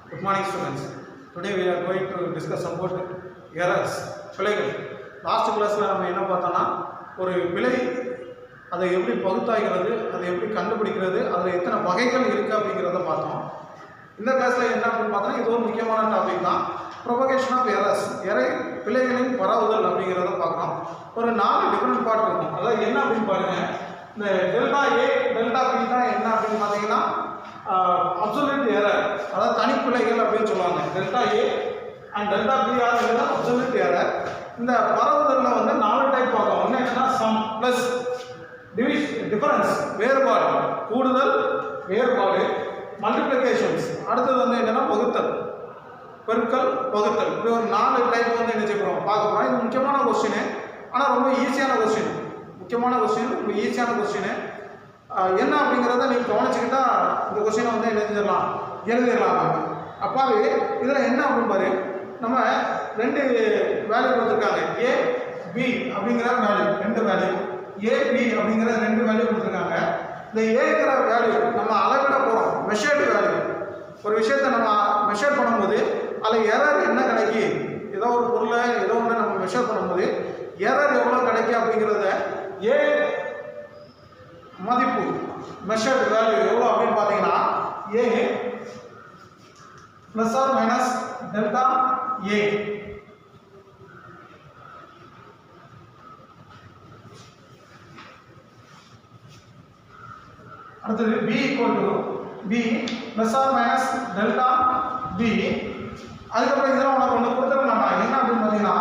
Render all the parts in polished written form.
Good morning, students. Today we are going to discuss about errors. பிழைகள். Last கிளாஸில் நம்ம என்ன பார்த்தோம்னா ஒரு பிழை அதை எப்படி பகுத்தாய்கிறது, அதை எப்படி கண்டுபிடிக்கிறது, அதில் எத்தனை வகைகள் இருக்குது அப்படிங்கிறத பார்த்தோம். இந்த கிளாஸில் என்ன அப்படின்னு பார்த்தோம்னா இது ஒரு முக்கியமான டாபிக் தான், ப்ரொபகேஷன் ஆஃப் எரர்ஸ், பிழைகளின் பரவுதல் அப்படிங்கிறத பார்க்குறோம். ஒரு 4 டிஃப்ரெண்ட் பார்ட் இருக்கும். அதாவது என்ன அப்படின்னு பாருங்கள், இந்த டெல்டா ஏ டெல்டா பி தான் என்ன அப்படின்னு பார்த்தீங்கன்னா அப்சல்யூட் எரர், அதாவது தனிப்பிழைகள் அப்படின்னு சொல்லுவாங்க. Delta A and delta B are absolute error. இந்த பரவுதலில் வந்து 4 டைப் பார்க்கலாம். ஒன்று என்னன்னா சம் ப்ளஸ் டிஃபரன்ஸ், வேறுபாடு, கூடுதல், வேறுபாடு, மல்டிப்ளிகேஷன்ஸ், அடுத்தது வந்து என்னன்னா வகுத்தல், பெருக்கல், வகுத்தல். இப்படி ஒரு 4 டைப் வந்து என்ன செய்யறோம் பார்க்க போகிறோம். இது முக்கியமான கொஸ்டின், ஆனால் ரொம்ப ஈஸியான கொஸ்டின். முக்கியமான கொஸ்டின், ரொம்ப ஈஸியான கொஸ்டின். என்ன அப்படிங்கிறத நீங்கள் கவனிச்சுக்கிட்டா இந்த கொஸ்டினை வந்து என்ன செஞ்சிடலாம், எழுதிடலாம். அப்பாவே இதில் என்ன அப்படின்னு பாரு, நம்ம 2 வேல்யூ கொடுத்துருக்காங்க. ஏ பி அப்படிங்கிற வேல்யூ, 2 வேல்யூ, ஏ பி அப்படிங்கிற 2 வேல்யூ கொடுத்துருக்காங்க. இந்த ஏங்கிற வேல்யூ நம்ம அளவிட போகிறோம், மெஷர்டு வேல்யூ. ஒரு விஷயத்தை நம்ம மெஷர் பண்ணும்போது அதில் எரர் என்ன கிடைக்கி, ஏதோ ஒரு பொருளை ஏதோ ஒன்று நம்ம மெஷர் பண்ணும்போது எரர் எவ்வளோ கிடைக்கும் அப்படிங்கிறத ஏ மதிப்பு மெஷர்டு வேல்யூ எவ்வளோ அப்படின்னு பார்த்தீங்கன்னா A plus R minus delta A. அடுத்தது B equal to B plus R minus delta B. அதுக்கப்புறம் இதெல்லாம் உனக்கு ஒன்று கொடுத்துருக்கா என்ன அப்படின்னு பார்த்தீங்கன்னா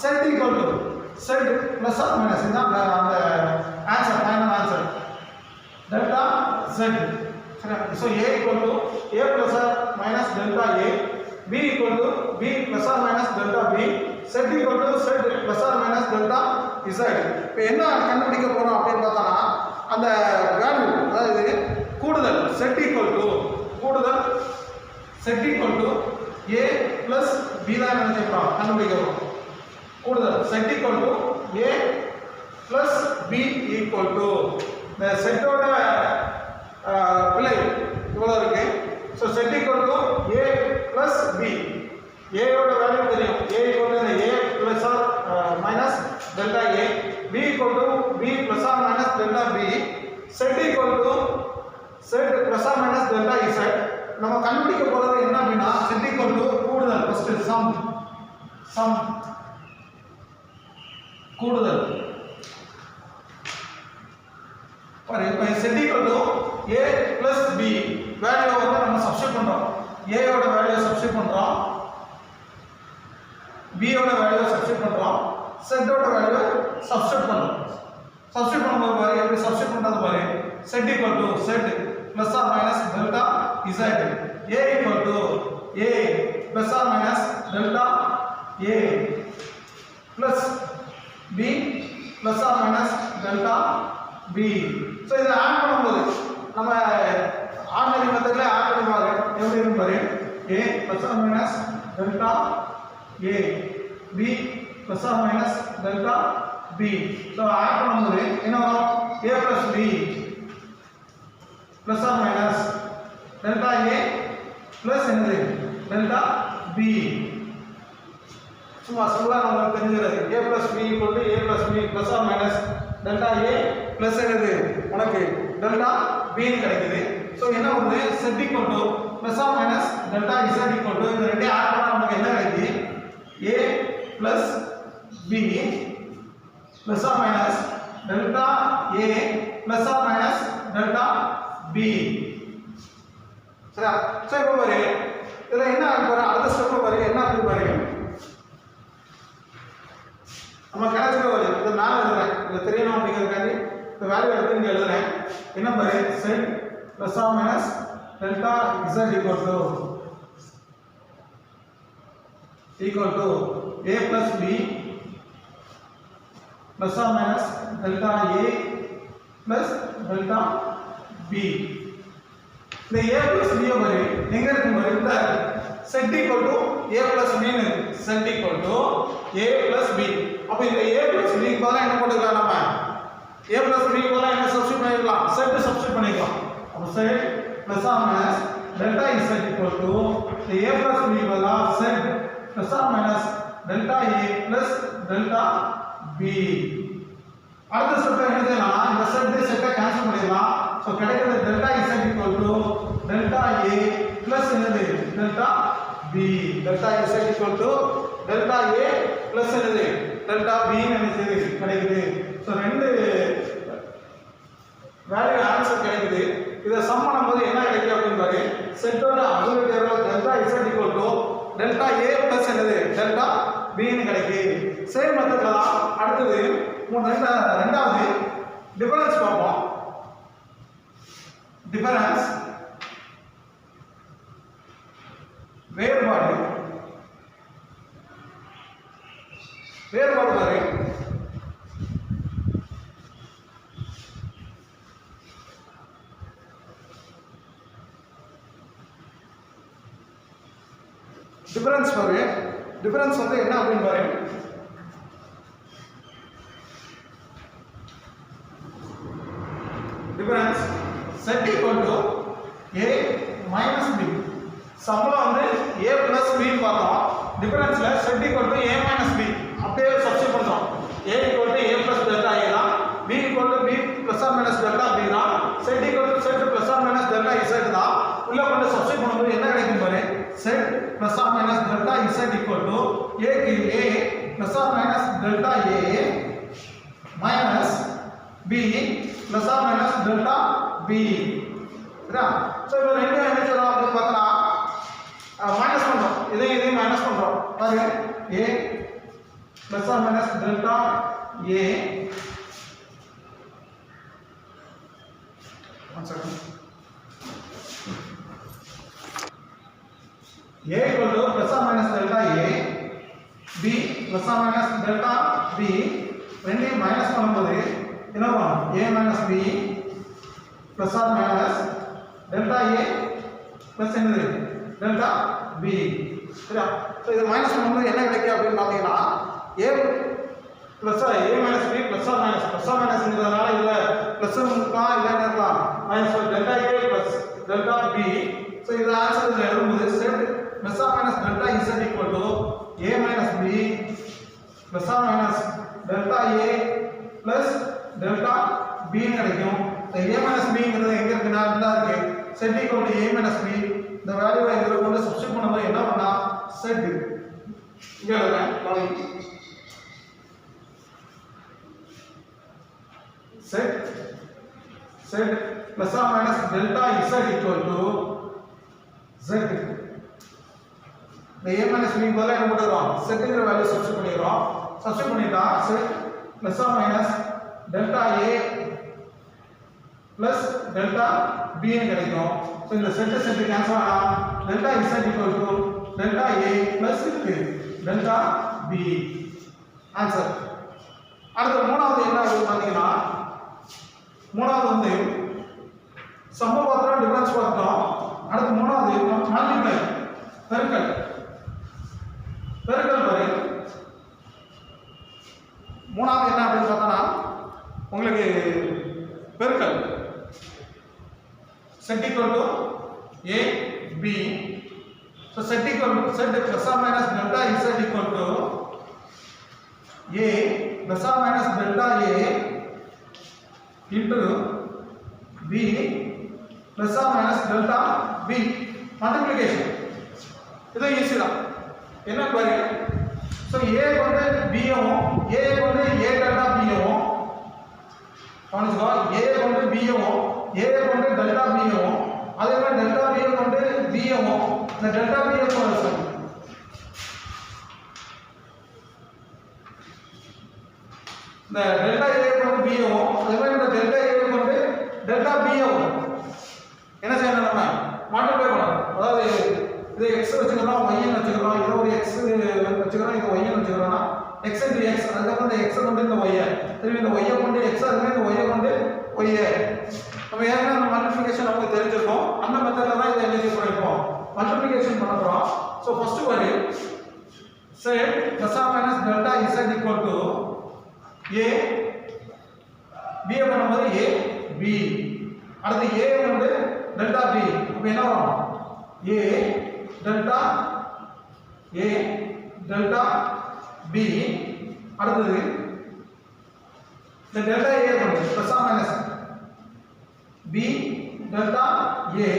Z equal to Z plus R minus, இதுதான் அந்த answer, final answer delta Z. So A equal to A plus R minus delta A, B equal to B plus R minus delta B, Z equal to Z plus R minus delta Z. இப்போ என்ன கண்டுபிடிக்க போகிறோம் அப்படின்னு பார்த்தோன்னா அந்த value, அதாவது கூடுதல், Z equal to கூடுதல், Z equal to A plus B தான் என்ன செய்யணும் கண்டுபிடிக்கிறோம். கூடுதல் Z equal to A plus B equal to இந்த செட்டோட பிழை இவ்வளோ இருக்கு. So Z equal to A plus B, ஏயோட வேல்யூ தெரியும், A equal to A plus R minus delta A, B equal to B plus R minus delta B, Z equal to Z plus R minus delta Z. நம்ம கண்டுபிடிக்க போகிறது என்ன அப்படின்னா Z equal to கூடுதல், first sum sum கூடுதல். இப்போ Z equal to A plus B value வந்து நம்ம சப்ஸ்டிட் பண்ணுறோம், ஏயோட வேல்யூ சப்ஸ்டிட் பண்ணுறோம், பியோட வேல்யூ சப்ஸ்டிட் பண்ணுறோம், செட்டோட வேல்யூ சப்ஸ்டிட் பண்ணுறோம். சப்ஸ்டிட் பண்ணும்போது பாரு எப்படி சப்ஸ்டிட் பண்ணுறது பாரு, Z equal to Z plus R minus delta Z, A equal to A plus R minus delta A plus B plus R minus delta B. So இதை add பண்ணும்போது நம்ம ordinary மெத்தட்ல ஆட் பண்ணி பாருங்க எப்படி இருக்கும் பாரு, A plus R minus delta A, B plus R minus delta B. So add பண்ணும்போது என்ன வரும், A plus B plus R minus delta A plus என்னது டெல்டா பி. சும்மா சொல்லலாம் நம்மளுக்கு தெரிஞ்சிருது, A plus B equal to A plus B plus R minus delta A plus என்னது உனக்கு டெல்டா பின்னு கிடைக்குது. ஸோ என்ன வந்து set equal to plus R minus delta Z equal to இந்த ரெண்டையும் ஆட் பண்ணால் நமக்கு என்ன கிடைக்குது, A plus B plus R minus delta A plus R minus delta B. சரியா? ஸோ இப்போ பாரு இதில் என்ன ஆக போகிற அடுத்த ஸ்டெப்பில் பாரு என்ன ஆகுது பாருங்க, நம்ம கிடைச்சிக்க வரும் இதை மேலே எழுதுறேன், இதை தெரியணும் அப்படிங்கிறதுக்காண்டி இந்த வேல்யூ எடுத்து இங்கே எழுதுறேன். என்ன பாரு, Z plus R minus delta Z equal to A plus B plus R minus delta A plus delta B. இந்த ஏ ப்ளஸ் பியை பாரு எங்கே இருக்கும் பாரு, இந்த Z equal to A plus பின்னு Z equal to A plus B. அப்போ இந்த ஏ ப்ளஸ் பிக்கு பதிலாக என்ன போட்டுக்கலாம், நம்ம ஏ ப்ளஸ் பிக்கு பதிலாக என்ன சப்ஸ்டிட் பண்ணிக்கலாம், செட் சப்ஸ்டிட் பண்ணிக்கலாம். அப்போ Z plus R minus delta z equal to இந்த a plus b பதிலா z plus or minus delta a plus delta b. அடுத்த ஸ்டெப் என்ன செய்யலாம், இந்த செட்டை கேன்சல் பண்ணிடலாம். ஸோ கிடைக்கிறது delta z equal to delta a plus என்னது delta b. delta z equal to delta a plus என்னது delta b ன்னு கிடைக்குது. ஸோ ரெண்டு வேல்யூ ஆன்சர் கிடைக்குது. இதை சம் பண்ணும்போது என்ன கிடைக்கும் அப்படின்னு பாரு, செட்டோட absolute error delta z equal to delta a plus என்னது டெல்டா b ன்னு கிடைக்குது. சேம் மெத்தட்ல தான் அடுத்தது ரெண்டாவது டிஃபரன்ஸ் பார்ப்போம். டிஃபரன்ஸ் வேறுபாடு பாரு. டிஃபரன்ஸ் பாரு. டிஃபரன்ஸ் வந்து என்ன அப்படின்னு பாரு, difference z equal to a minus b. சம்ல வந்து a plus b ன்னு பார்த்தோம். டிஃபரன்ஸ்ல z equal to a minus b அப்படியே சப்ஸ்டிட்யூட் பண்றோம். a equal to a plus delta a தான், b equal to b plus or minus delta b தான், z equal to z plus or minus delta z தான். உள்ள கொண்டு substitute பண்ணும்போது என்ன கிடைக்கும் பாரு, z plus or minus delta z equal to a க்கு a plus or minus delta a minus b plus or minus delta b. சரியா? So இப்போ ரெண்டு என்ன சொல்றோம் அப்படி பார்த்தா மைனஸ் பண்றோம். இதை மைனஸ் பண்றோம். பாருங்க a plus or minus delta a. one second. a equal to plus or minus delta a, b plus or minus delta b. ரெண்டையும் மைனஸ் பண்ணும்போது என்ன வரும், a minus b plus or minus delta a plus என்னது delta b. சரியா? So இதை minus பண்ணும்போது என்ன கிடைக்கும் அப்படின்னு பார்த்தீங்கன்னா a plus a minus b plus or minusங்கிறதுனால இதில் ப்ளஸ் இருக்கலாம் இல்லைன்னு இருக்கலாம், minus delta a plus delta b. So இதை ஆன்சர் இதில் எழுதும்போது set plus or minus delta z equal to a minus b plus or minus delta a plus delta b ன்னு கிடைக்கும். a minus b ங்கிறது எங்க இருக்குன்னா இதா இருக்கு, z equal to a minus b. இந்த வேல்யூவை இதுல கொண்டு சப்ஸ்டிட்யூட் பண்ணும்போது என்ன பண்ணா z இங்க எழுதுறேன் கவனிங்க, z plus or minus delta z equal to z. இந்த a minus b பதிலா என்ன போடுறோம், z ங்கிற வேல்யூ சப்ஸ்டிட்யூட் பண்ணிரோம். சப்ஸ்டிட்யூட் பண்ணிட்டா z plus or minus delta a plus delta b ன்னு கிடைக்கும். சோ இந்த செட் கேன்சல் ஆனா delta z equal to delta a plus delta b. Answer. அடுத்து மூணாவது என்ன ஆகுது பாத்தீங்கன்னா, மூணாவது வந்து சம்ம பார்த்தோம், டிஃபரன்ஸ் பார்த்தோம். அடுத்து மூணாவது மல்டிப்ளை பெருக்கல் பாரு. மூணாவது என்ன அப்படின்னு பார்த்தோம்னா உங்களுக்கு பெருக்கல் z equal to a b. so z equal to z plus or minus delta z equal to a plus or minus delta a into b plus or minus delta b. Multiplication இது easy தான். என்ன பாருங்க, so a கொண்டு b யும் a கொண்டு a delta b யும் கவனிச்சுக்கோ, a கொண்டு b யும் a கொண்டு delta b யும் அதே மாதிரி delta b கொண்டு b யும் இந்த delta b யும் சொல்லுங்க. இந்த delta a கொண்டு b யும் அதே மாதிரி இந்த delta a கொண்டு delta b யும் என்ன செய்யணும், நம்ம மல்டிப்ளை பண்ணணும். அதாவது இது x வச்சுக்கிறோம், y ன்னு வச்சுக்கிறோம், இது ஒரு x வச்சுக்கிறோம், இது y ன்னு வச்சுக்கிறோம்னா x into x, அதுக்கு வந்து x கொண்டு இந்த y, திரும்பி இந்த y கொண்டு x, அதுக்கு இந்த y கொண்டு y. நம்ம ஏற்கனவே அந்த மல்டிப்ளிகேஷன் நமக்கு தெரிஞ்சிருக்கும், அந்த மெத்தட்ல தான் இதை எழுதி பண்ணிருக்கோம், மல்டிப்ளிகேஷன் பண்ண போறோம். சோ ஃபர்ஸ்ட் வரி set plus or minus delta z equal to a, b பண்ணும்போது a b, அடுத்து a வந்து delta b. அப்ப என்ன வரும், a delta A delta B அடுத்தது இந்த delta A வந்து plus or minus B delta A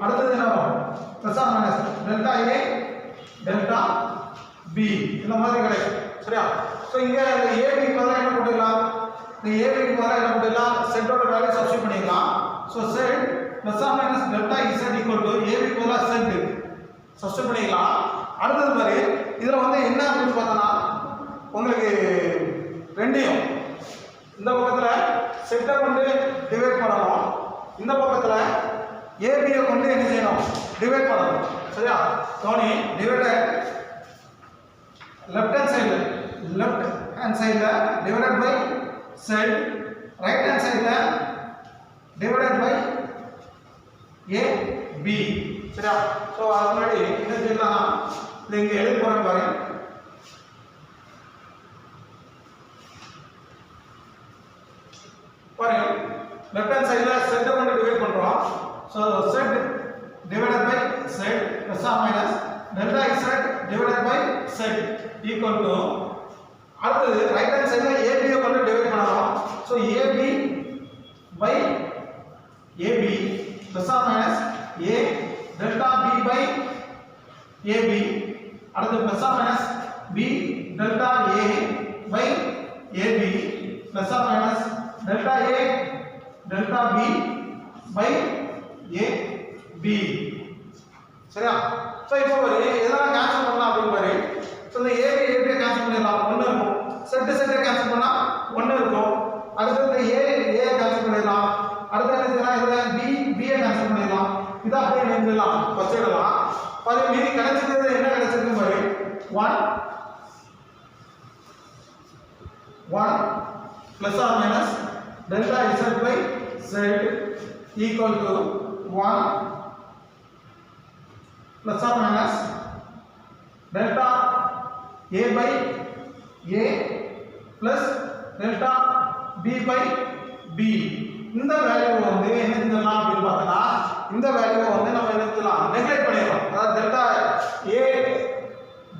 அடுத்தது என்ன வரும் plus or minus delta A delta B இந்த மாதிரி கிடைக்கும் சரியா சோ இங்க இந்த AB க்கு பதிலா என்ன போட்டுக்கலாம் இந்த AB க்கு பதிலா என்ன போட்டுக்கலாம் z ஓட வேல்யூ சப்ஸ்டிட்யூட் பண்ணிக்கலாம் so z plus or minus delta z equal to AB க்கு பதிலா z சப்ஸ்டிட்யூட் பண்ணிக்கலாம் அடுத்தது பாரு இதுல வந்து என்ன அப்படினு பார்த்தா உங்களுக்கு ரெண்டையும் இந்த பக்கத்துல z கொண்டு டிவைட் பண்ணனும் இந்த பக்கத்துல AB யை கொண்டு என்ன செய்யணும் டிவைட் பண்ணனும் சரியா கவனி divided left hand side divided by z right hand side divided by AB சரியா சோ அதுக்கு முன்னாடி என்ன செய்யலாம் இங்க எழுதி போறேன் பாருங்க பாருங்க left hand side z கொண்டு டிவைட் பண்றோம் so z divided by z plus or minus delta z divided by z equal to அடுத்து ரைட் ஹேண்ட் சைடுல AB யை கொண்டு டிவைட் பண்ணலாம் so AB by AB plus or minus A delta B by AB அடுத்து plus or minus B delta A by AB plus or minus delta A delta B by AB சரியா so இப்போ பாரு இதெல்லாம் cancel பண்ணலாம் அப்படி பாரு so இந்த AB cancel பண்ணிடலாம் 1 இருக்கும் z கேன்சல் பண்ணா 1 இருக்கும் அடுத்து இந்த A கேன்சல் பண்ணிடலாம் அடுத்து என்ன செய்யலாம் இதுல B கேன்சல் பண்ணிடலாம் இத அப்படியே எழுதலாம் வச்சிடலாம் பாரு மீதி கிடைச்சது என்ன கிடைச்சிருக்கு பாரு 1 plus or minus delta z by z equal to 1 plus or minus delta A by A plus delta B by B இந்த வேல்யூ வந்து என்ன செஞ்சலாம் அப்படி பார்த்தா இந்த வேல்யூ வந்து நம்ம என்ன செய்யலாம் நெக்லெக்ட் பண்ணிடலாம் அதாவது delta A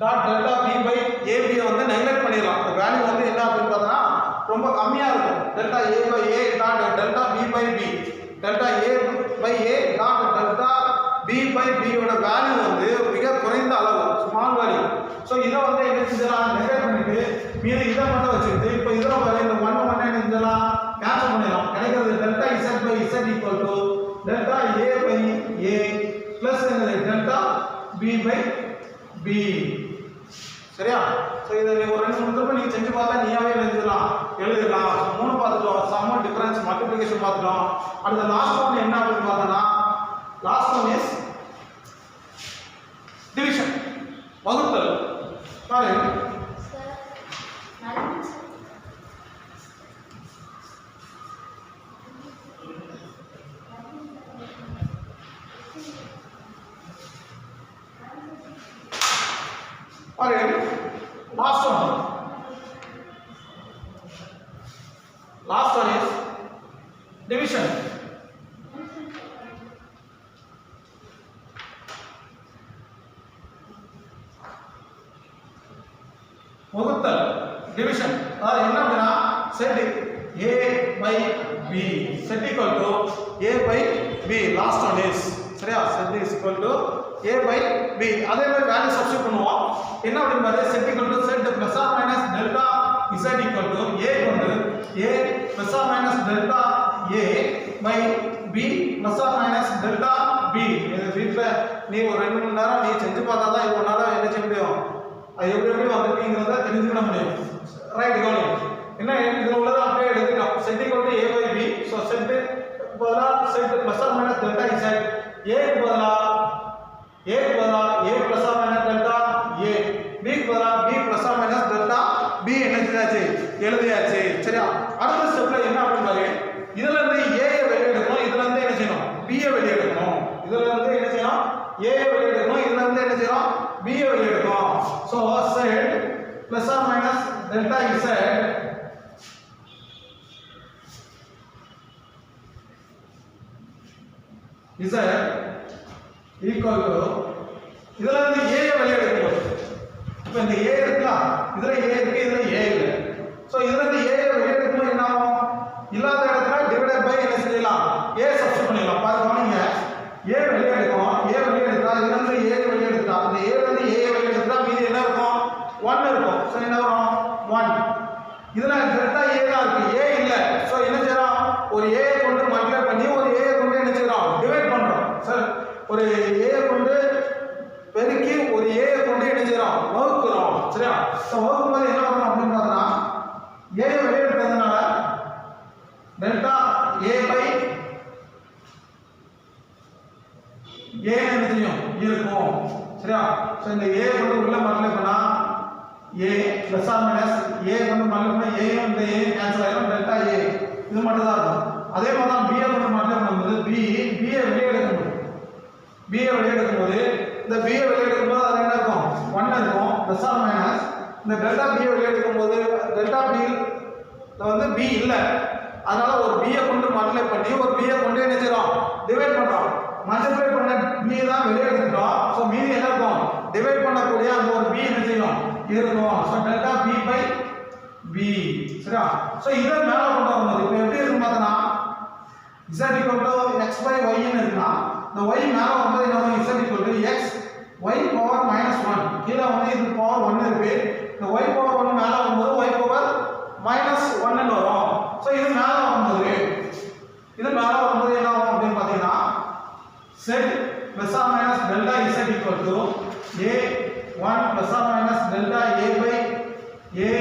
dot delta B by AB வந்து நெக்லெக்ட் பண்ணிடலாம் அந்த வேல்யூ வந்து என்ன அப்படி பார்த்தா ரொம்ப கம்மியா இருக்கும் delta A by A dot delta B by B delta A by A dot delta B by B ஓட வேல்யூ வந்து மிக குறைந்த அளவு ஸ்மால் வேல்யூ சோ இத வந்து என்ன செஞ்சலாம் நெகேட் பண்ணிட்டு மீதி இத மட்டும் வச்சிட்டு இப்போ இதல வர இந்த 1 1 என்ன செஞ்சலாம் கேன்சல் பண்ணிடலாம் கிடைக்கிறது delta z by z equal to delta A by A plus என்னது delta B by B சரியா சோ இத ஒரு ரெண்டு மூணு தடவை நீங்க செஞ்சு பார்த்தா நீயாவே எழுதலாம் மூணு பார்த்துட்டோம் சம் டிஃபரன்ஸ் மல்டிப்ளிகேஷன் பார்த்துட்டோம் அடுத்து லாஸ்ட் ஒன் என்ன அப்படி பார்த்தா last one is division வகுத்தல் பாருங்க பாருங்க last one is division வகுத்தல் டிவிஷன் அதாவது என்ன அப்படினா z A by B z equal to A by B last one is சரியா z is equal to A by B அதே மாதிரி வேல்யூ சப்ஸ்டிட்யூட் பண்ணுவோம் என்ன அப்படினா z equal to z plus or minus delta z equal to A கொண்டு A plus or minus delta A by B plus or minus delta B இது வீட்ல நீ ஒரு 2 மணி நேரம் நீ செஞ்சு பார்த்தா தான் இதனால என்ன செய்ய முடியும் அது எப்படி வந்திருக்கீங்கறத தெரிஞ்சுக்க முடியும் ரைட் கவனி என்ன இதுல உள்ளத அப்படியே எழுதிட்டோம் z equal to A by B so z பதிலா z plus or minus delta z A க்கு பதிலா A plus or minus delta A B க்கு பதிலா B plus or minus delta B என்ன செஞ்சாச்சு எழுதியாச்சு சரியா அடுத்த ஸ்டெப்ல என்ன அப்படினாலே இதுல இருந்து A யை வெளிய எடுக்கணும் இதுல இருந்து என்ன செய்யணும் B யை வெளிய எடுக்கணும் இதுல இருந்து என்ன செய்யணும் A யை வெளிய எடுக்கணும் இதுல இருந்து என்ன செய்யணும் B யை வெளிய எடுக்கணும் so z plus or minus delta z equal to இதுல இருந்து A யை வெளிய எடுக்கணும் இப்போ இந்த ஏ இருக்கலாம், இதுல ஏ இருக்கு, இதுல ஏ இல்லை. ஸோ இதுல இருந்து ஏ வெளியே எடுக்கும்போது என்ன ஆகும்? இல்லாத இடத்துல டிவைடட் பை என்ன செய்யலாம்? ஏ சப்ஸ்டிட் பண்ணிடலாம். பாருங்க நீங்க ஏ வெளியே எடுக்கும், ஏ வெளியே எடுத்தா இதுல இருந்து ஏ வெளியே எடுத்தா இந்த ஏ இருந்து ஏ வெளியே எடுத்தா மீதி என்ன இருக்கும்? 1 இருக்கும். ஸோ என்ன வரும்? 1. இதுல டெல்டா ஏ தான் இருக்கு, ஏ இல்ல. ஸோ என்ன செய்யறோம்? ஒரு ஏ கொண்டு மல்டிப்ளை பண்ணி ஒரு ஏ கொண்டு என்ன செய்யறோம்? டிவைட் பண்றோம். சார் ஒரு ஏ கொண்டு பெருக்கி ஒரு ஏ கொண்டு என்ன செய்யறோம்? வகுக்கிறோம். சரியா? ஸோ வகுக்கும்போது என்ன பண்ணணும் அப்படின்னு பார்த்தோம்னா ஏ வெளியே எடுக்கிறதுனால டெல்டா ஏ பை ஏ என்ன செய்யும்? இருக்கும். சரியா? ஸோ இந்த ஏ கொண்டு உள்ள மல்டிப்ளை பண்ணா ஏ பிளஸ் ஆர் மைனஸ் ஏ கொண்டு மல்டிப்ளை பண்ணா ஏயும் இந்த ஏ கேன்சல் ஆயிடும், டெல்டா ஏ இது மட்டும் தான் இருக்கும். அதே மாதிரி தான் பிஏ கொண்டு மல்டிப்ளை பண்ணும்போது பிஏ வெளியே எடுக்கும்போது பிஏ வெளியே எடுக்கும்போது இந்த பிஏ வெளியே எடுக்கும்போது அது என்ன இருக்கும்? 1 இருக்கும் பிளஸ் ஆர் மைனஸ் இந்த டெல்டா பிஏ வெளியே எடுக்கும்போது டெல்டா பி வந்து பி இல்லை, அதனால ஒரு பிஏ கொண்டு மல்டிப்ளை பண்ணி ஒரு பிஏ கொண்டு என்ன செய்யறோம்? டிவைட் பண்றோம். மல்டிப்ளை பண்ண பி தான் வெளியே எடுத்துட்டோம். ஸோ மீதி என்ன இருக்கும்? டிவைட் பண்ணக்கூடிய அந்த ஒரு பி என்ன செய்யும்? இருக்கும். So delta B by B. சரியா? ஸோ இதை மேலே கொண்டு வரும்போது இப்போ எப்படி இருக்கும் பார்த்தோன்னா z equal to x by y ன்னு இருக்குன்னா இந்த y மேலே வரும்போது என்ன வரும்? z equal to x y power minus 1. கீழே வந்து இது பவர் 1 இருக்கு, இந்த y power 1 மேலே வரும்போது y power minus 1 ன்னு வரும். ஸோ இது மேலே வரும்போது என்ன ஆகும் அப்படின்னு பார்த்தீங்கன்னா z plus or minus delta z equal to a 1 plus or minus delta a by a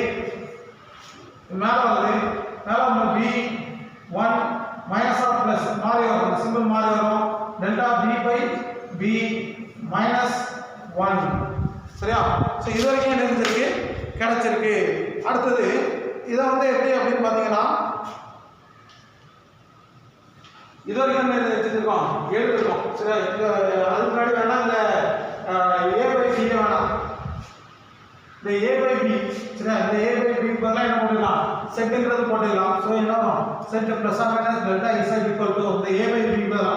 மேலே வரும்போது b 1 minus or plus மாறி வரும், சிம்பிள் மாறி வரும், delta b by b minus 1. சரியா? ஸோ இது வரைக்கும் என்ன இருந்திருக்கு? கிடைச்சிருக்கு. அடுத்தது இதை வந்து எப்படி அப்படின்னு பார்த்தீங்கன்னா இது வரைக்கும் என்ன வச்சுருக்கோம்? எழுதிருக்கோம். சரியா? அதுக்கு முன்னாடி வேணா இந்த ஏ பை பி வேணாம், இந்த ஏ பை பி. சரியா? இந்த ஏ பை பி பதிலாக என்ன போட்டுக்கலாம்? செட்டுங்கிறது போட்டுக்கலாம். ஸோ என்ன வரும்? Set plus R minus delta is equal to இந்த ஏ பை பி பதிலாக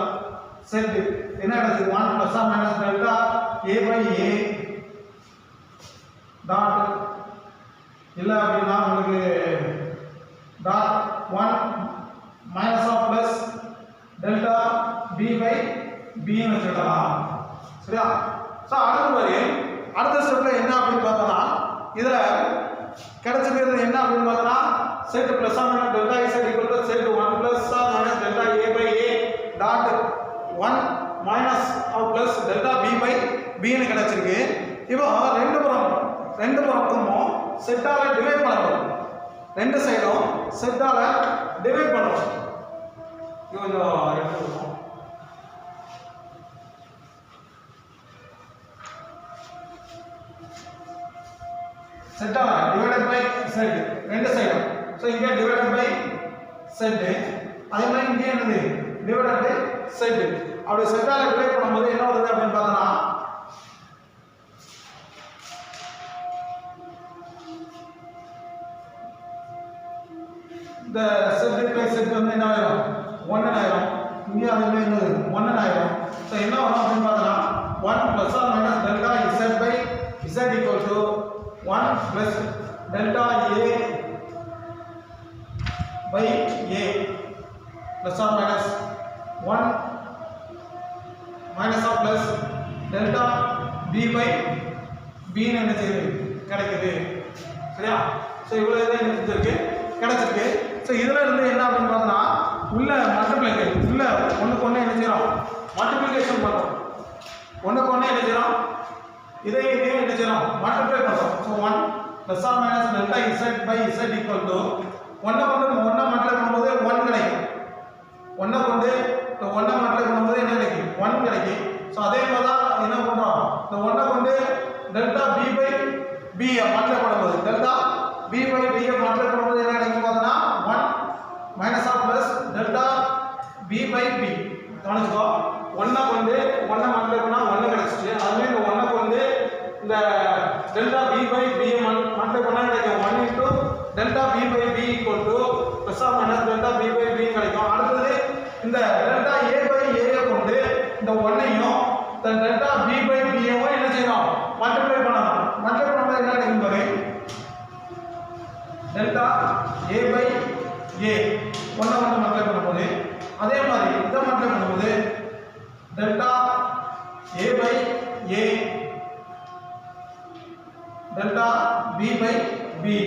செட் என்ன கிடைச்சது? 1 plus R minus delta A by A dot இல்லை அப்படின்னா உங்களுக்கு dot 1 minus of plus delta B by பின்னு வச்சுக்கலாம். சரியா? ஸோ அடுத்த ஸ்டெப்ல என்ன அப்படின்னு பார்த்தோம்னா இதுல கிடைச்சிருக்கிறது என்ன அப்படின்னு பார்த்தோம்னா set plus R minus delta is equal to set 1 plus R minus delta A by A dot 1 minus of plus delta B by பின்னு கிடைச்சிருக்கு. இப்போ ரெண்டு பக்கமும் செட்டால டிவைட் பண்ணணும், ரெண்டு சைடும் செட்டால டிவைட் பண்ணணும். கொஞ்சம் செட்டால டிவைடட் பை செட் ரெண்டு சைடும். ஸோ இங்கே டிவைடட் பை செட், அதே மாதிரி இங்கே என்னது? Divided by Z. அப்படி செட்டால டிவைட் பண்ணும்போது என்ன வருது அப்படின்னு பார்த்தோம்னா இந்த செட் பை செட் வந்து என்ன ஆயிரும்? 1 ஆயிரும். இங்கே அதுவே என்னது? 1 ஆயிரும். ஸோ என்ன வரும் அப்படின்னு பார்த்தோம்னா 1 plus R minus delta z by z equal to 1 plus delta a by a plus R minus 1 minus of plus delta b by b ன்னு என்ன செய்யுது? கிடைக்குது. சரியா? ஸோ இவ்வளோ இதான் என்ன செஞ்சிருக்கு? கிடைச்சிருக்கு. ஸோ இதில் இருந்து என்ன அப்படின்னு பார்த்தோம்னா உள்ள மல்டிப்ளிகேஷன் உள்ள ஒன்றுக்கு ஒன்று என்ன செய்யறோம்? மல்டிப்ளிகேஷன் பண்ணுறோம். ஒன்றுக்கு ஒன்று என்ன செய்யறோம்? இதையும் என்ன செய்யறோம்? மல்டிப்ளை பண்ணுறோம். So 1 plus R minus delta z by z equal to ஒன்றை மல்டிப்ளை பண்ணும்போது 1 கிடைக்கும். ஒன்றை மல்டிப்ளை பண்ணும்போது என்ன கிடைக்கும்? 1 கிடைக்கும். ஸோ அதே மாதிரி தான் என்ன பண்ணுறோம்? இந்த ஒன்றை கொண்டு டெல்டா பி பை பியை மல்டிப்ளை பண்ணும்போது டெல்டா பி பை பியை மல்டிப்ளை பண்ணும்போது என்ன கிடைக்கும் பார்த்தோன்னா 1 minus of plus delta B by B. கவனிச்சுக்கோ, ஒன்றை கொண்டு மல்டிப்ளை பண்ணால் 1 கிடைச்சிச்சு. அதுமாதிரி இந்த ஒன்றை கொண்டு இந்த டெல்டா பி பை பியை மல்டிப்ளை பண்ணால் கிடைக்கும் 1 into delta B by B equal to plus of minus delta B by B கிடைக்கும். அடுத்தது இந்த டெல்டா ஏ பை ஏயை கொண்டு இந்த ஒன்னையும் இந்த டெல்டா பி பை பியவும் என்ன செய்யணும்? மல்டிப்ளை பண்ணணும். மல்டிப்ளை பண்ணும்போது என்ன டெல்டா ஏ பை ஏ ஒன்றை வந்து மல்டிப்ளை பண்ணும்போது அதே மாதிரி இதை மல்டிப்ளை பண்ணும்போது delta A by A delta B by B.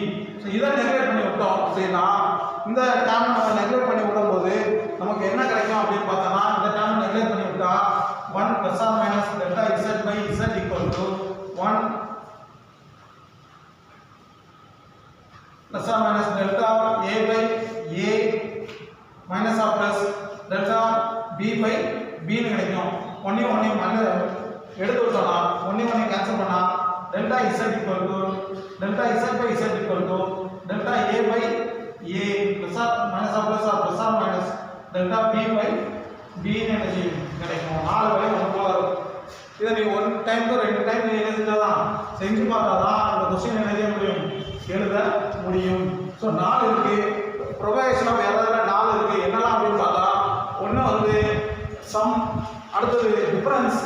So இதை நெக்லேட் பண்ணி விட்டோம் அப்படின்னா இந்த டேர்ம் நம்ம நெக்லேட் பண்ணி விடும்போது நமக்கு என்ன கிடைக்கும் அப்படின்னு பார்த்தோம்னா இந்த டேர்ம் நெக்லேட் பண்ணி விட்டா 1 + or - delta Z by Z equal to 1 + or - delta A by A minus R plus delta B by பின்னு கிடைக்கும். ஒன்றையும் எடுத்து விட்டோம்னா ஒன்றையும் கேன்சல் பண்ணா delta z equal to delta z by z equal to delta a by a plus or minus or plus or plus or minus delta b by b energy கிடைக்கும். நாலு வரை ஒன்று போல இருக்கும். இதை நீ ஒன் டைம் ரெண்டு டைம் நீ என்ன செஞ்சாதான் செஞ்சு பார்த்தாதான் அந்த கொஸ்டின் என்ன செய்ய முடியும் எழுத முடியும். ஸோ 4 இருக்கு. ப்ரொபகேஷன் ஆஃப் எரர்ல 4 இருக்கு. என்னெல்லாம் அப்படின்னு பார்த்தா ஒன்று வந்து சம், அடுத்தது டிஃபரன்ஸ்,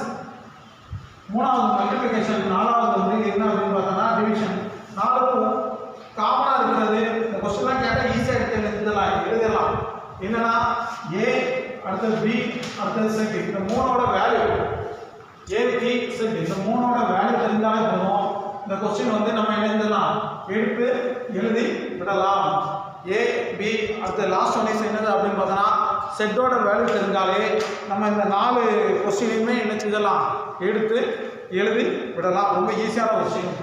மூணாவது மல்டிப்ளிகேஷன், நாலாவது வந்து என்ன அப்படின்னு பார்த்தோம்னா டிவிஷன். 4க்கும் காமனாக இருக்கிறது இந்த கொஸ்டின்லாம் கேட்டால் ஈஸியாக எழுதலாம். என்னன்னா ஏ அடுத்தது பி அடுத்தது செட், இந்த மூணோட வேல்யூ ஏ பி செட் இந்த மூணோட வேல்யூ தெரிஞ்சாலே போதும் இந்த கொஸ்டின் வந்து நம்ம என்ன எழுதலாம் எடுத்து எழுதி விடலாம். ஏ பி அடுத்த லாஸ்ட் ஒன் என்னது அப்படின்னு பார்த்தோன்னா செட்டோட வேல்யூ தெரிஞ்சாலே நம்ம இந்த 4 கொஸ்டினையுமே என்ன செஞ்சலாம் எடுத்து எழுதி விடலாம். ரொம்ப ஈஸியான கொஸ்டின்.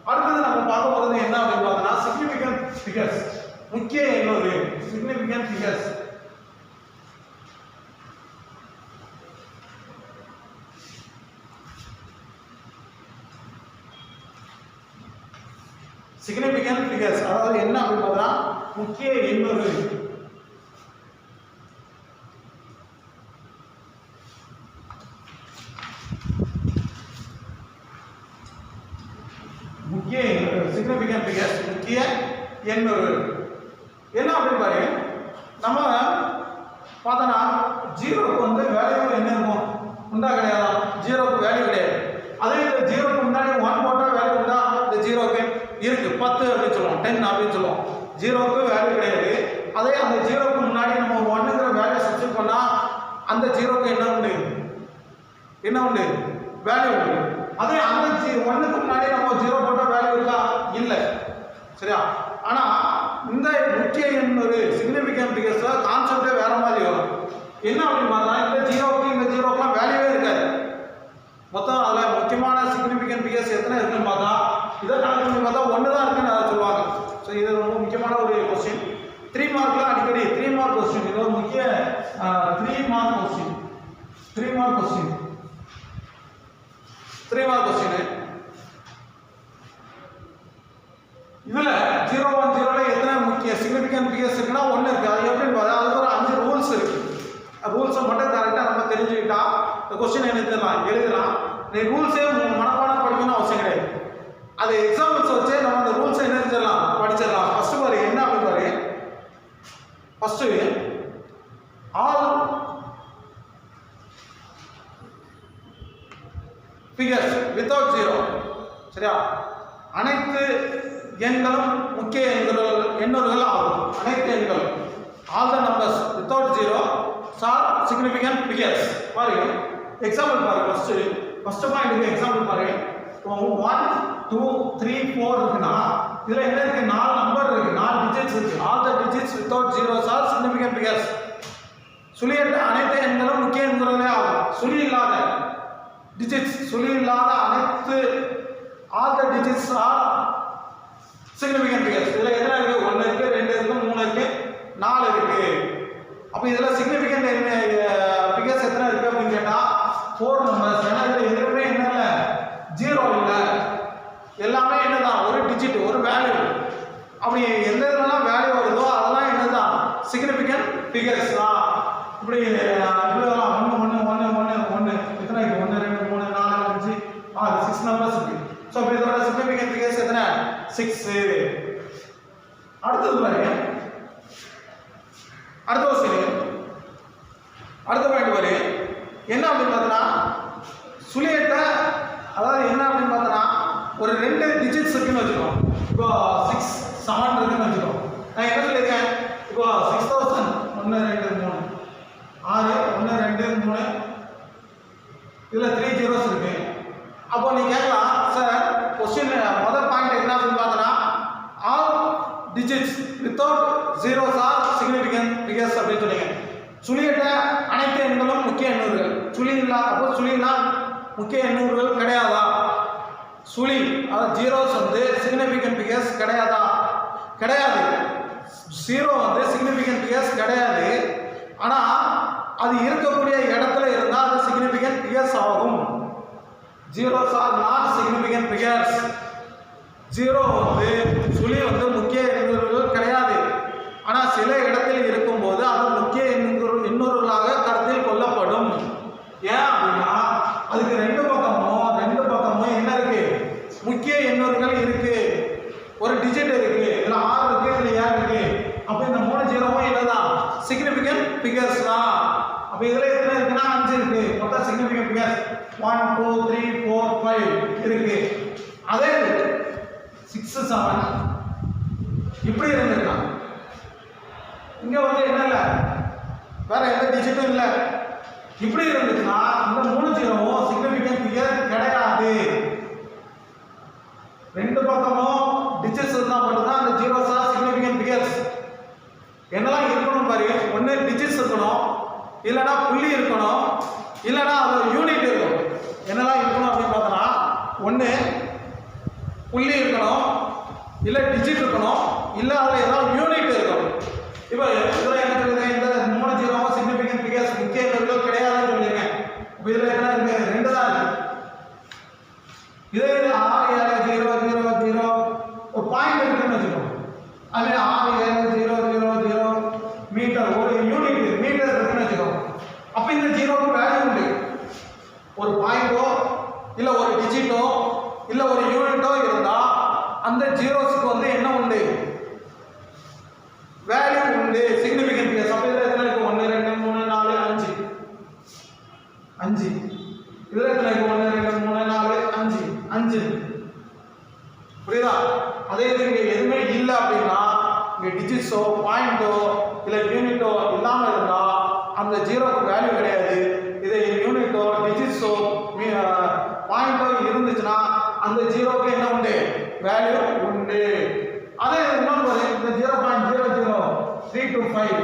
அடுத்தது நம்ம பார்க்க போகிறது என்ன அப்படின்னு பார்த்தோம்னா சிக்னிஃபிகன்ட் ஃபிகர்ஸ், முக்கிய எண்ணோடு சிக்னிஃபிகன்ட் ஃபிகர்ஸ். சிக்னிஃபிகன்ட் ஃபிகர்ஸ் அதாவது என்ன அப்படின்னு பார்த்தா முக்கிய எண்ணோடு. முக்கிய சிக்னிஃபிகன்ட் ஃபிகர்ஸ் முக்கிய எண்ணோடு என்ன அப்படின்னு பாரு. நம்ம பார்த்தோன்னா ஜீரோக்கு வந்து வேல்யூ என்ன இருக்கும் உண்டா கிடையாதா? ஜீரோக்கு வேல்யூ கிடையாது. அதே இந்த ஜீரோக்கு முன்னாடி 1 போட்டால் வேல்யூ உண்டா? இந்த ஜீரோக்கு இருக்கு 10 அப்படின்னு சொல்லுவோம், 10 அப்படின்னு சொல்லுவோம். ஜீரோக்கு வேல்யூ கிடையாது. அதே அந்த ஜீரோக்கு முன்னாடி நம்ம 1ங்கிற வேல்யூ சப்ஸ்டிட் பண்ணா அந்த ஜீரோக்கு என்ன உண்டு வேல்யூ உண்டு. அதே அந்த 1க்கு முன்னாடி நம்ம 0 போட்ட வேல்யூ இருக்கா? இல்லை. சரியா? ஆனா இந்த முக்கிய எண் ஒரு சிக்னிஃபிகன்ட் ஃபிகர்ஸ்ல கான்செப்டே வேற மாதிரி வரும். என்ன அப்படின்னு பார்த்தா இந்த ஜீரோக்கு இந்த ஜீரோக்குலாம் வேல்யூவே இருக்காது. மொத்தம் அதில் முக்கியமான சிக்னிஃபிகன்ட் ஃபிகர்ஸ் எத்தனை இருக்குன்னு பார்த்தா இதை கணக்கு பண்ணி பார்த்தா 1 தான் இருக்குன்னு அதை சொல்லுவாங்க. ஸோ இது ரொம்ப முக்கியமான ஒரு கொஸ்டின். 3 மார்க்லாம் அடிக்கடி 3 மார்க் கொஸ்டின். இது ஒரு முக்கிய 3 மார்க் கொஸ்டின். 3 மார்க் கொஸ்டின் இதுல 010ல எத்தனை முக்கிய சிக்னிஃபிகன்ட் ஃபிகர்ஸ் இருக்குன்னா 1 இருக்கு. அது எப்படின்னு பார்த்தா அதுக்கு ஒரு 5 ரூல்ஸ் இருக்கு. ரூல்ஸை மட்டும் கரெக்டாக நம்ம தெரிஞ்சுக்கிட்டா இந்த கொஸ்டின் எழுதலாம். நீ ரூல்ஸே மனப்பாடம் படிக்கணும்னு அவசியம் கிடையாது. அது எக்ஸாம்பிள்ஸ் வச்சு நம்ம அந்த ரூல்ஸை என்ன செஞ்சிடலாம் படிச்சிடலாம். ஃபர்ஸ்ட் பாரு என்ன அப்படின்னு பாரு. First all figures without zero. சரியா? அனைத்து எண்களும் முக்கிய எண்ணோடுகள் ஆகும். அனைத்து எண்களும் all the numbers without zero are significant figures. பாருங்க எக்ஸாம்பிள் பாருங்க. ஃபர்ஸ்ட் பாயிண்ட் எக்ஸாம்பிள் பாருங்க. 1 2 3 4 இருக்குன்னா இதுல என்ன இருக்கு? 4 நம்பர் இருக்கு, 4 டிஜிட்ஸ் இருக்கு. All the digits without zeros are significant figures. சுழியற்ற அனைத்து எண்களும் முக்கிய எண்களே ஆகும். சுழி இல்லாத டிஜிட்ஸ், சுழி இல்லாத அனைத்து all the digits R significant figures. இதுல எத்தனை இருக்கு? 1 இருக்கு, 2 இருக்கு, 3 இருக்கு, 4 இருக்கு. அப்ப இதுல சிக்னிஃபிகன்ட் ஃபிகர்ஸ் எத்தனை இருக்கு அப்படின்னு கேட்டா 4 நம்பர்ஸ். ஏன்னா இதுல எதுவுமே என்ன இல்ல ஜீரோ இல்ல, எல்லாமே என்னதான் ஒரு டிஜிட் ஒரு வேல்யூ. அப்படி எந்த இதெல்லாம் வேல்யூ வருதோ அதெல்லாம் என்னதான் சிக்னிஃபிகன்ட் ஃபிகர்ஸ் தான். இப்படி இப்படிலாம் 1 1 1 1 எத்தனை இருக்கு? 1 2 3 4 5 6 6 நம்பர்ஸ் இருக்கு. ஸோ இப்போ இதோட சிக்னிஃபிகன்ட் ஃபிகர்ஸ் எத்தனை? 6. அடுத்தது பாருங்க. அடுத்த பாயிண்ட் பாரு. என்ன அப்படின்னு பார்த்தோன்னா சுழியற்ற அதாவது என்ன அப்படின்னு பார்த்தோன்னா ஒரு 2 டிஜிட்ஸ் இருக்குன்னு வச்சுக்கோம். இப்போ 6 7 இருக்குன்னு வச்சுக்கோம். நீ கேட்கலாம் சார் கொஸ்டின் முதல் பாயிண்ட் என்ன அப்படின்னு பார்த்தோன்னா all digits without zeros are significant figures அப்படின்னு சொன்னீங்க. சுழியிட்ட அனைத்து எண்களும் முக்கிய எண்ணூறுகள். சுழி இல்லா அப்போ சுழினா முக்கிய எண்ணூறுகள் கிடையாதா? சுழி அதாவது ஜீரோஸ் வந்து சிக்னிஃபிகன்ட் ஃபிகர்ஸ் கிடையாதா? கிடையாது. ஜீரோ வந்து சிக்னிஃபிகன்ட் ஃபிகர்ஸ் கிடையாது. ஆனால் அது இருக்கக்கூடிய இடத்துல இருந்தால் அது சிக்னிஃபிகன்ட் ஃபிகர்ஸ் ஆகும். Zeros are not significant figures. Zero வந்து சுழி வந்து முக்கிய எண்ணூறுகள் கிடையாது. ஆனால் சில இடத்தில் இருக்கும்போது அது முக்கிய எண்ணூறுகளாக கருத்தில் கொள்ளப்படும். ஏன் அப்படின்னா அதுக்கு ரெண்டு பக்கமும் என்ன இருக்கு? முக்கிய எண்ணூறுகள் இருக்கு. ஒரு டிஜிட் இருக்கு, இதுல 6 இருக்கு, இதுல 7 இருக்கு. அப்ப இந்த 3 ஜீரோவும் என்னதான்? சிக்னிஃபிகன்ட் ஃபிகர்ஸ் தான். அப்ப இதுல எத்தனை இருக்குன்னா 5 இருக்கு. மொத்தம் சிக்னிஃபிகன்ட் ஃபிகர்ஸ் 1 2 3 4 5 இருக்கு. அதே 6 7 இப்படி இருந்திருக்காங்க. இங்க வந்து என்ன இல்லை, வேற எந்த டிஜிட்டும் இல்லை. இப்படி இருந்துச்சுன்னா இந்த 3 ஜீரோவும் சிக்னிஃபிகன்ட் ஃபிகர் கிடையாது. ரெண்டு பக்கமும் டிஜிட்ஸ் இருந்தால் மட்டும்தான் அந்த ஜீரோஸ் ஆர் சிக்னிஃபிகன்ட் ஃபிகர்ஸ். என்னெல்லாம் இருக்கணும் பாரு, ஒன்று டிஜிட்ஸ் இருக்கணும், இல்லைன்னா புள்ளி இருக்கணும், இல்லைன்னா அது யூனிட் இருக்கணும். என்னெல்லாம் இருக்கணும் அப்படின்னு பார்த்தோன்னா ஒன்று புள்ளி இருக்கணும், இல்லை டிஜிட் இருக்கணும், இல்லை அதில் ஏதாவது யூனிட் இருக்கணும். இப்போ இதில் என்ன சொல்லுங்க, இந்த 3 ஜீரோவும் சிக்னிஃபிகன்ட் ஃபிகர்ஸ் முக்கிய எண்கள் கிடையாதுன்னு சொல்லியிருக்கேன். இப்போ இதில் என்ன இருக்கு? 2 தான் இருக்கு. இதே 6 7 0 0 0 ஒரு பாயிண்ட் இருக்குன்னு வச்சுக்கோங்க. அது 6 7 0 0 0 மீட்டர் ஒரு யூனிட் மீட்டர் இருக்குன்னு வச்சுக்கோங்க. அப்போ இந்த ஜீரோக்கு வேல்யூ உண்டு. ஒரு பாயிண்டோ இல்லை ஒரு டிஜிட்டோ இல்லை ஒரு யூனிட்டோ இருந்தால் அந்த ஜீரோஸ்க்கு வந்து என்ன உண்டு? வேல்யூ உண்டு, சிக்னிஃபிகன்ட் ஃபிகர்ஸ். அப்போ இதில் எத்தனை இருக்கு? 1 2 3 4 5 5. இதில் எத்தனை இருக்கு? 1 2 3 4 5 5. புரியுதா? அதே இது இங்கே எதுவுமே இல்லை அப்படின்னா இங்கே டிஜிட்ஸோ பாயிண்டோ இல்லை யூனிட்டோ இல்லாமல் இருந்தால் அந்த ஜீரோக்கு வேல்யூ கிடையாது. இது யூனிட்டோ டிஜிட்ஸோ பாயிண்டோ இருந்துச்சுன்னா அந்த ஜீரோக்கு என்ன உண்டு? வேல்யூ உண்டு. அதே இன்னொன்று இந்த 0.003225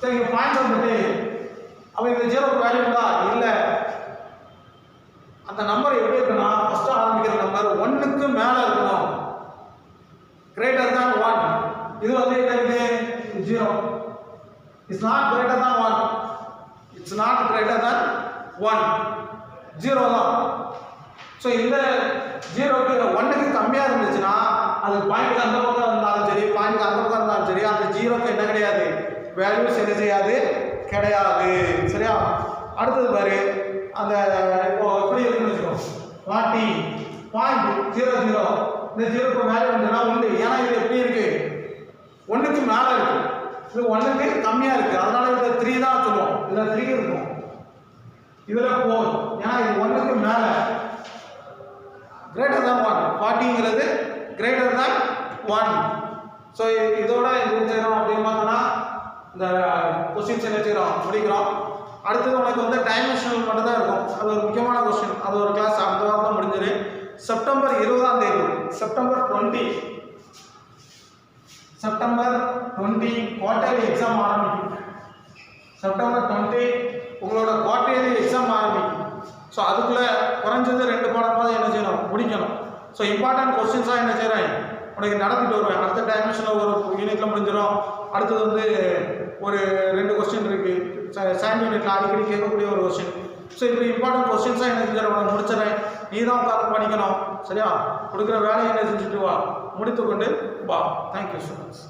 சரி இங்கே பாயிண்ட் வந்துட்டு அப்போ இந்த ஜீரோக்கு வேல்யூ உண்டா? இல்லை. அந்த நம்பர் எப்படி இருக்குன்னா ஃபர்ஸ்ட் ஆரம்பிக்கிற நம்பர் 1க்கு மேலே இருக்கணும், greater than 1. இது வந்து என்ன இருக்கு? 0. It's not greater than 1. It's not greater than 1. 0 தான். ஸோ இந்த 0க்கு 1க்கு கம்மியாக இருந்துச்சுன்னா அது பாயிண்ட்டுக்கு அந்த பக்கம் இருந்தாலும் சரி பாயிண்ட்டுக்கு அந்த பக்கம் இருந்தாலும் சரி அந்த ஜீரோக்கு என்ன கிடையாது? வேல்யூஸ் என்ன செய்யாது? கிடையாது. சரியா? அடுத்தது பாரு, அந்த இப்போ எப்படி இருக்குன்னு வச்சுக்கோங்க. 40.00 இந்த ஜீரோக்கு வேல்யூ வந்துன்னா உண்டு. ஏன்னா இது எப்படி இருக்கு? 1க்கு மேலே இருக்கு, இது 1க்கு கம்மியாக இருக்கு. அதனால இதில் 3 தான் சொல்லுவோம். இதில் 3 இருக்கும், இதில் 4. ஏன்னா இது 1க்கு மேலே greater than 1. 40ங்கிறது greater than 1. So இதோட இது செய்கிறோம் அப்படின்னு பார்த்தோன்னா இந்த கொஸ்டின்ஸ் என்ன செய்கிறோம்? முடிக்கிறோம். அடுத்தது உனக்கு வந்து டைமென்ஷனல் மட்டும் தான் இருக்கும். அது ஒரு முக்கியமான கொஸ்டின். அது ஒரு கிளாஸ் அந்த வாரத்தில் முடிஞ்சிரு. செப்டம்பர் 20ஆம் தேதி செப்டம்பர் 20 குவார்டர்லி எக்ஸாம் ஆரம்பிக்கும். செப்டம்பர் 20 உங்களோட குவார்டர்லி எக்ஸாம் ஆரம்பிக்கும். ஸோ அதுக்குள்ளே குறைஞ்சது 2 பாடமாக என்ன செய்யணும்? முடிக்கணும். ஸோ இம்பார்ட்டன்ட் கொஸ்டின்ஸாக என்ன செய்கிறேன்? உனக்கு நடத்திட்டு வருவேன். அடுத்த டைமென்ஷனில் ஒரு யூனிட்டில் முடிஞ்சிடும். அடுத்தது வந்து ஒரு 2 கொஸ்டின் இருக்குது. செகண்ட் யூனிட்டில் அடிக்கடி கேட்கக்கூடிய ஒரு கொஸ்டின். ஸோ இப்படி இம்பார்ட்டன்ட் கொஸ்டின்ஸாக என்ன செஞ்சிடறேன்? உனக்கு முடிச்சிடறேன். நீ தான் உட்காந்து படிக்கணும். சரியா? கொடுக்குற வேலையை என்ன செஞ்சுட்டு வா, முடித்துக்கொண்டு வா. Thank you so much.